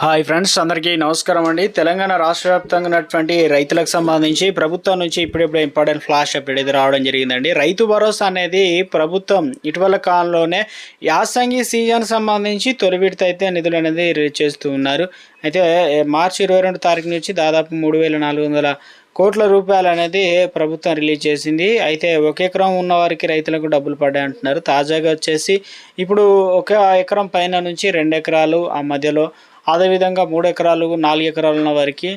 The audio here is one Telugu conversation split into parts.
హాయ్ ఫ్రెండ్స్, అందరికీ నమస్కారం అండి. తెలంగాణ రాష్ట్ర వ్యాప్తంగా ఉన్నటువంటి రైతులకు సంబంధించి ప్రభుత్వం నుంచి ఇప్పుడిప్పుడే ఇంపార్టెంట్ ఫ్లాష్ అప్డేట్ అయితే రావడం జరిగిందండి. రైతు భరోసా అనేది ప్రభుత్వం ఇటీవల కాలంలోనే యాసంగి సీజన్ సంబంధించి తొలి విడత అయితే నిధులు అనేది రిలీజ్ చేస్తూ ఉన్నారు. అయితే మార్చి 22 తారీఖు నుంచి దాదాపు 3,400 కోట్ల రూపాయలు అనేది ప్రభుత్వం రిలీజ్ చేసింది. అయితే ఒక ఎకరం ఉన్న వారికి రైతులకు డబ్బులు పడ్డాయి అంటున్నారు. తాజాగా వచ్చేసి ఇప్పుడు ఒక ఎకరం పైన నుంచి 2 ఎకరాలు ఆ మధ్యలో, అదేవిధంగా 3 ఎకరాలు 4 ఎకరాలు ఉన్న వారికి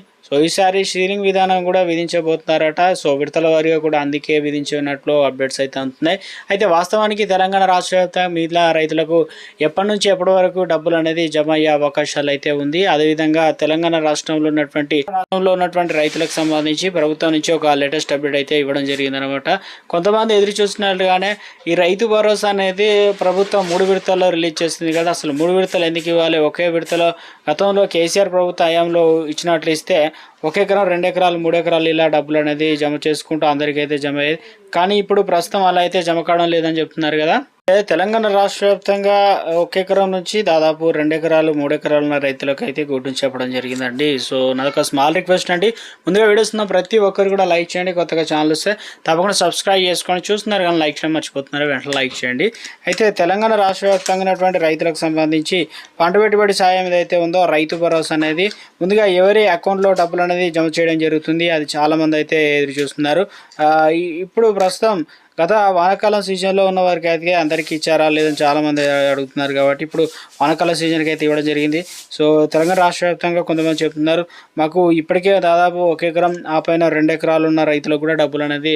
ఈసారి షీరింగ్ విధానం కూడా విధించబోతున్నారట. విడతల వారీగా కూడా అందుకే విధించినట్లు అప్డేట్స్ అయితే అందుతున్నాయి. అయితే వాస్తవానికి తెలంగాణ రాష్ట్ర వ్యాప్తంగా మిగతా రైతులకు ఎప్పటి నుంచి ఎప్పటి వరకు డబ్బులు అనేది జమ అయ్యే అవకాశాలు అయితే ఉంది. అదేవిధంగా తెలంగాణ రాష్ట్రంలో ఉన్నటువంటి రైతులకు సంబంధించి ప్రభుత్వం నుంచి ఒక లేటెస్ట్ అప్డేట్ అయితే ఇవ్వడం జరిగిందనమాట. కొంతమంది ఎదురు చూస్తున్నట్లుగానే ఈ రైతు భరోసా అనేది ప్రభుత్వం 3 విడతల్లో రిలీజ్ చేస్తుంది కదా. అసలు 3 విడతలు ఎందుకు ఇవ్వాలి? ఒకే విడతలో గతంలో కేసీఆర్ ప్రభుత్వ హయాంలో ఇచ్చినట్లు ఇస్తే 1 ఎకరం 2 ఎకరాలు 3 ఎకరాలు ఇలా డబ్బులు అనేది జమ చేసుకుంటూ అందరికైతే జమ అయ్యేది. కానీ ఇప్పుడు ప్రస్తుతం అలా అయితే జమ కావడం లేదని చెప్తున్నారు కదా. తెలంగాణ రాష్ట్ర వ్యాప్తంగా 1 ఎకరం నుంచి దాదాపు 2 ఎకరాలు 3 ఎకరాలు ఉన్న రైతులకు అయితే గుర్తించి చెప్పడం జరిగిందండి. నాదొక స్మాల్ రిక్వెస్ట్ అండి. ముందుగా వీడియోస్ ఉన్న ప్రతి ఒక్కరు కూడా లైక్ చేయండి. కొత్తగా ఛానల్ వస్తే తప్పకుండా సబ్స్క్రైబ్ చేసుకొని చూస్తున్నారు కానీ లైక్ చేయడం మర్చిపోతున్నారు, వెంటనే లైక్ చేయండి. అయితే తెలంగాణ రాష్ట్ర వ్యాప్తంగా ఉన్నటువంటి రైతులకు సంబంధించి పంట పెట్టుబడి సాయం ఏదైతే ఉందో రైతు భరోసా అనేది ముందుగా ఎవరి అకౌంట్లో డబ్బులు అనేది జమ చేయడం జరుగుతుంది. అది చాలామంది అయితే ఎదురు చూస్తున్నారు. ఇప్పుడు ప్రస్తుతం గత వానాకాలం సీజన్లో ఉన్న వారికి అయితే అందరికీ ఇచ్చారా లేదని చాలామంది అడుగుతున్నారు. కాబట్టి ఇప్పుడు వానాకాలం సీజన్కి అయితే ఇవ్వడం జరిగింది. తెలంగాణ రాష్ట్ర వ్యాప్తంగా కొంతమంది చెప్తున్నారు మాకు ఇప్పటికే దాదాపు 1 ఎకరం ఆ పైన 2 ఎకరాలు ఉన్న రైతులకు కూడా డబ్బులు అనేది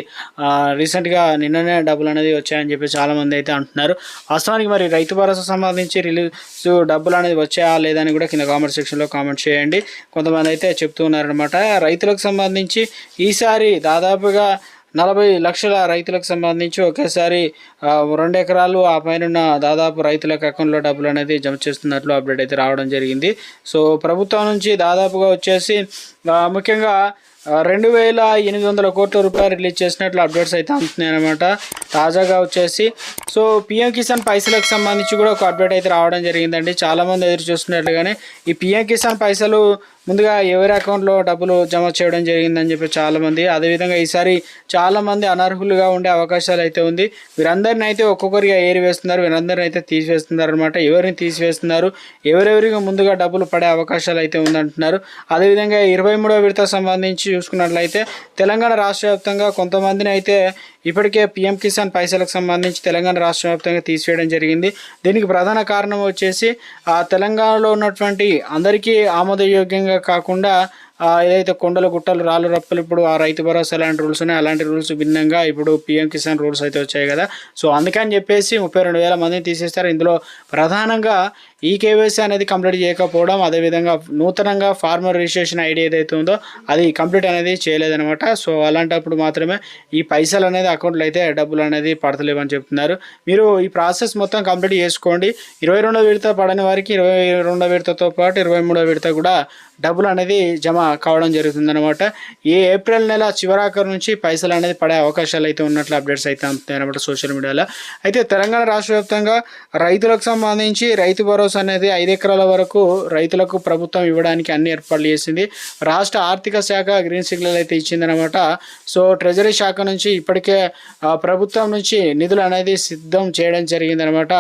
రీసెంట్గా నిన్ననే డబ్బులు అనేది వచ్చాయని చెప్పి చాలామంది అయితే అంటున్నారు. వాస్తవానికి మరి రైతు భరోసా సంబంధించి రిలీజ్ డబ్బులు అనేది వచ్చాయా లేదని కూడా కింద కామెంట్ సెక్షన్లో కామెంట్ చేయండి. కొంతమంది అయితే చెప్తూ ఉన్నారనమాట. రైతులకు సంబంధించి ఈసారి దాదాపుగా 40 లక్షల రైతులకు సంబంధించి ఒకేసారి 2 ఎకరాలు ఆ పైన దాదాపు రైతులకు అకౌంట్లో డబ్బులు అనేది జమ చేస్తున్నట్లు అప్డేట్ అయితే రావడం జరిగింది. ప్రభుత్వం నుంచి దాదాపుగా వచ్చేసి ముఖ్యంగా 2,800 కోట్ల రూపాయలు రిలీజ్ చేసినట్లు అప్డేట్స్ అయితే అందుతున్నాయి అనమాట. తాజాగా వచ్చేసి పిఎం కిసాన్ పైసలకు సంబంధించి కూడా ఒక అప్డేట్ అయితే రావడం జరిగిందండి. చాలామంది ఎదురు చూస్తున్నట్లుగానే ఈ పిఎం కిసాన్ పైసలు ముందుగా ఎవరి అకౌంట్లో డబ్బులు జమ చేయడం జరిగిందని చెప్పి చాలామంది, అదేవిధంగా ఈసారి చాలామంది అనర్హులుగా ఉండే అవకాశాలు అయితే ఉంది. వీరందరిని అయితే ఒక్కొక్కరిగా ఏరివేస్తున్నారు, వీరందరిని అయితే తీసివేస్తున్నారు అనమాట. ఎవరిని తీసివేస్తున్నారు, ఎవరెవరికి ముందుగా డబ్బులు పడే అవకాశాలు అయితే ఉందంటున్నారు. అదేవిధంగా 23వ విడత సంబంధించి చూసుకున్నట్లయితే తెలంగాణ రాష్ట్ర వ్యాప్తంగా కొంతమందిని అయితే ఇప్పటికే పిఎం కిసాన్ పైసలకు సంబంధించి తెలంగాణ రాష్ట్ర వ్యాప్తంగా తీసివేయడం జరిగింది. దీనికి ప్రధాన కారణం వచ్చేసి తెలంగాణలో ఉన్నటువంటి అందరికీ ఆమోదయోగ్యంగా కాకుండా ఏదైతే కొండలు గుట్టలు రాళ్ళు రప్పలు ఇప్పుడు ఆ రైతు భరోసా ఎలాంటి రూల్స్ ఉన్నాయి అలాంటి రూల్స్ భిన్నంగా ఇప్పుడు పిఎం కిసాన్ రూల్స్ అయితే వచ్చాయి కదా. అందుకని చెప్పేసి 32,000 మందిని తీసేస్తారు. ఇందులో ప్రధానంగా ఈ కేవైసీ అనేది కంప్లీట్ చేయకపోవడం, అదేవిధంగా నూతనంగా ఫార్మర్ రిజిస్ట్రేషన్ ఐడి ఏదైతే ఉందో అది కంప్లీట్ అనేది చేయలేదనమాట. అలాంటప్పుడు మాత్రమే ఈ పైసలు అనేది అకౌంట్లో అయితే డబ్బులు అనేది పడతలేవని చెప్తున్నారు. మీరు ఈ ప్రాసెస్ మొత్తం కంప్లీట్ చేసుకోండి. 22వ విడత పడని వారికి 22వ విడతతో పాటు 23వ విడత కూడా డబ్బులు అనేది జమ కావడం జరుగుతుందన్నమాట. ఏప్రిల్ నెల చివరాఖరు నుంచి పైసలు అనేది పడే అవకాశాలు అయితే ఉన్నట్లు అప్డేట్స్ అయితే అందుతాయి అనమాట సోషల్ మీడియాలో. అయితే తెలంగాణ రాష్ట్ర వ్యాప్తంగా రైతులకు సంబంధించి రైతు భరోసా అనేది 5 ఎకరాల వరకు రైతులకు ప్రభుత్వం ఇవ్వడానికి అన్ని ఏర్పాట్లు చేసింది. రాష్ట్ర ఆర్థిక శాఖ గ్రీన్ సిగ్నల్ అయితే ఇచ్చిందనమాట. ట్రెజరీ శాఖ నుంచి ఇప్పటికే ప్రభుత్వం నుంచి నిధులు అనేది సిద్ధం చేయడం జరిగిందనమాట.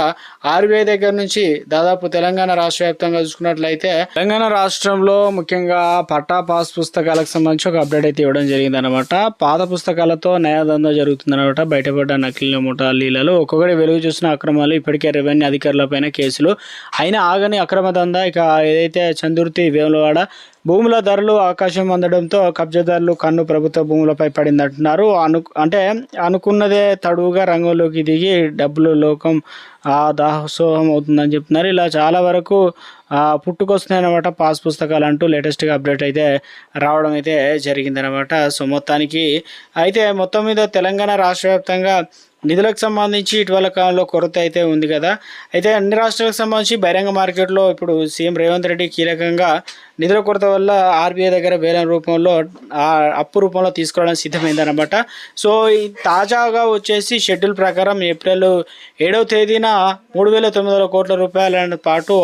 RBI దగ్గర నుంచి దాదాపు తెలంగాణ రాష్ట్ర వ్యాప్తంగా చూసుకున్నట్లయితే తెలంగాణ రాష్ట్రంలో ముఖ్యంగా పట్టా పాస్ పుస్తకాలకు సంబంధించి ఒక అప్డేట్ అయితే ఇవ్వడం జరిగిందనమాట. పాత పుస్తకాలతో న్యాయదందా జరుగుతుందనమాట. బయటపడ్డ నకిలీ ముఠా లీలలు ఒక్కొక్కటి వెలుగు చూసిన అక్రమాలు, ఇప్పటికే రెవెన్యూ అధికారులపైన కేసులు అయినా ఆగని అక్రమ దందా. ఇక ఏదైతే చందుర్తి వేములవాడ భూముల ధరలు ఆకాశం అందడంతో కబ్జాదారులు కన్ను ప్రభుత్వ భూములపై పడిందంటున్నారు. అంటే అనుకున్నదే తడువుగా రంగంలోకి దిగి డబ్బులు లోకం దాసోహం అవుతుందని చెప్తున్నారు. ఇలా చాలా వరకు పుట్టుకొస్తున్నాయి అనమాట పాస్ పుస్తకాలు అంటూ లేటెస్ట్గా అప్డేట్ అయితే రావడం అయితే జరిగిందనమాట. మొత్తానికి అయితే మొత్తం మీద తెలంగాణ రాష్ట్ర వ్యాప్తంగా నిధులకు సంబంధించి ఇటీవల కాలంలో కొరత అయితే ఉంది కదా. అయితే అన్ని రాష్ట్రాలకు సంబంధించి బహిరంగ మార్కెట్లో ఇప్పుడు సీఎం రేవంత్ రెడ్డి కీలకంగా నిధుల కొరత వల్ల ఆర్బీఐ దగ్గర వేలం రూపంలో అప్పు రూపంలో తీసుకోవడానికి సిద్ధమైందనమాట. సో ఈ తాజాగా వచ్చేసి షెడ్యూల్ ప్రకారం ఏప్రిల్ 7వ తేదీన 3,900 కోట్ల రూపాయల పాటు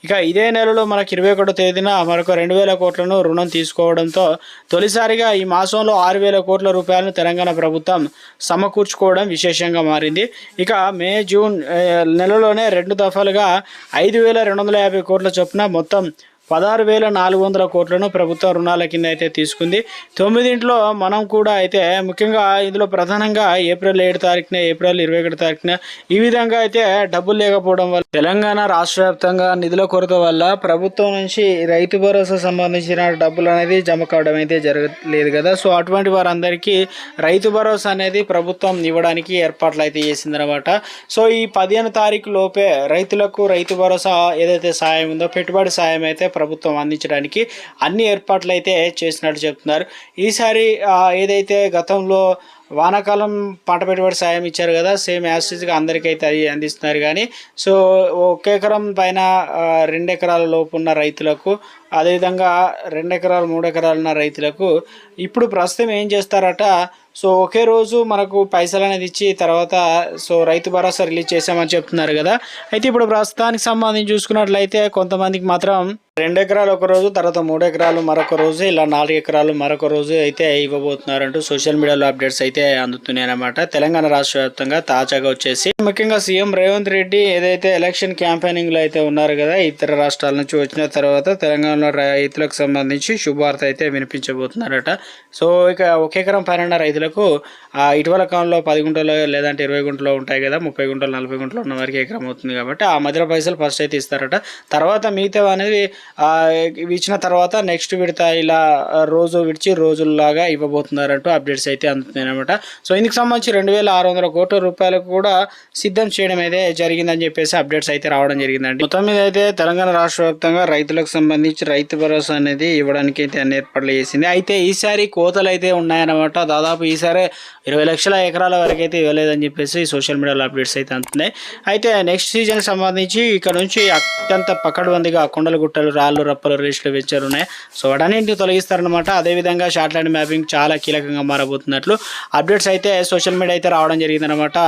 ఇక ఇదే నెలలో మనకి 21వ తేదీన మరొక 2,000 కోట్లను రుణం తీసుకోవడంతో తొలిసారిగా ఈ మాసంలో 6,000 కోట్ల రూపాయలను తెలంగాణ ప్రభుత్వం సమకూర్చుకోవడం విశేషంగా మారింది. ఇక మే జూన్ నెలలోనే 2 దఫాలుగా 5,250 కోట్ల చొప్పున మొత్తం 16,400 కోట్లను ప్రభుత్వ రుణాల కింద అయితే తీసుకుంది. 9 మనం కూడా అయితే ముఖ్యంగా ఇందులో ప్రధానంగా ఏప్రిల్ 7 తారీఖున, ఏప్రిల్ 21 తారీఖున ఈ విధంగా అయితే డబ్బులు లేకపోవడం వల్ల తెలంగాణ రాష్ట్ర వ్యాప్తంగా నిధుల కొరత వల్ల ప్రభుత్వం నుంచి రైతు భరోసా సంబంధించిన డబ్బులు అనేది జమ కావడం అయితే జరగలేదు కదా. సో అటువంటి వారందరికీ రైతు భరోసా అనేది ప్రభుత్వం ఇవ్వడానికి ఏర్పాట్లు అయితే చేసిందనమాట. సో ఈ 15 తారీఖు లోపే రైతులకు రైతు భరోసా ఏదైతే సాయం ఉందో పెట్టుబడి సాయం అయితే ప్రభుత్వం అందించడానికి అన్ని ఏర్పాట్లు అయితే చేసినట్టు చెప్తున్నారు. ఈసారి ఏదైతే గతంలో వానాకాలం పంట పెట్టుబడి సాయం ఇచ్చారు కదా, సేమ్ యాసిడ్గా అందరికైతే అది అందిస్తున్నారు. కానీ సో 1 ఎకరం పైన 2 ఎకరాల లోపు ఉన్న రైతులకు, అదేవిధంగా 2 ఎకరాలు 3 ఎకరాలు ఉన్న రైతులకు ఇప్పుడు ప్రస్తుతం ఏం చేస్తారట, సో ఒకే రోజు మనకు పైసలు అనేది ఇచ్చి తర్వాత సో రైతు భరోసా రిలీజ్ చేసామని చెప్తున్నారు కదా. అయితే ఇప్పుడు ప్రస్తుతానికి సంబంధించి చూసుకున్నట్లయితే కొంతమందికి మాత్రం 2 ఎకరాలు ఒక రోజు, తర్వాత 3 ఎకరాలు మరొక రోజు, ఇలా 4 ఎకరాలు మరొక రోజు అయితే ఇవ్వబోతున్నారంటూ సోషల్ మీడియాలో అప్డేట్స్ అయితే అందుతున్నాయి అన్నమాట. తెలంగాణ రాష్ట్ర వ్యాప్తంగా తాజాగా వచ్చేసి ముఖ్యంగా సీఎం రేవంత్ రెడ్డి ఏదైతే ఎలక్షన్ క్యాంపెయినింగ్ లో అయితే ఉన్నారు కదా, ఇతర రాష్ట్రాల నుంచి వచ్చిన తర్వాత తెలంగాణలో రైతులకు సంబంధించి శుభవార్త అయితే వినిపించబోతున్నారట. సో ఇక 1 ఎకరం పైన రైతులకు ఇటీవల కాలంలో 10 గుంటలు లేదంటే 20 గుంటలు ఉంటాయి కదా, 30 గుంటలు 40 గుంటలు ఉన్న వారికి ఎకరం అవుతుంది కాబట్టి ఆ మధ్య పైసలు ఫస్ట్ అయితే ఇస్తారట. తర్వాత మిగతా అనేది ఇచ్చిన తర్వాత నెక్స్ట్ విడత ఇలా రోజు విడిచి రోజుల్లాగా ఇవ్వబోతున్నారంటూ అప్డేట్స్ అయితే అందుతున్నాయి అనమాట. సో ఇందుకు సంబంధించి 2,600 కోట్ల రూపాయలకు కూడా సిద్ధం చేయడం అయితే జరిగిందని చెప్పేసి అప్డేట్స్ అయితే రావడం జరిగిందండి. మొత్తం మీద అయితే తెలంగాణ రాష్ట్ర వ్యాప్తంగా రైతులకు సంబంధించి రైతు భరోసా అనేది ఇవ్వడానికి అయితే అన్ని ఏర్పాట్లు చేసింది. అయితే ఈసారి కోతలు అయితే ఉన్నాయన్నమాట. దాదాపు ఈసారి 20 లక్షల ఎకరాల వరకు అయితే ఇవ్వలేదని చెప్పేసి సోషల్ మీడియాలో అప్డేట్స్ అయితే అందుతున్నాయి. అయితే నెక్స్ట్ సీజన్కి సంబంధించి ఇక్కడ నుంచి అత్యంత పకడ్బందీగా కొండలు గుట్టలు రాళ్ళు రప్పలు రేస్లు వెంచర్లు ఉన్నాయి. సో వాటన్నింటిని తొలగిస్తారనమాట. అదేవిధంగా షార్ట్ ల్యాండ్ మ్యాపింగ్ చాలా కీలకంగా మారబోతున్నట్లు అప్డేట్స్ అయితే సోషల్ మీడియా అయితే రావడం జరిగిందనమాట.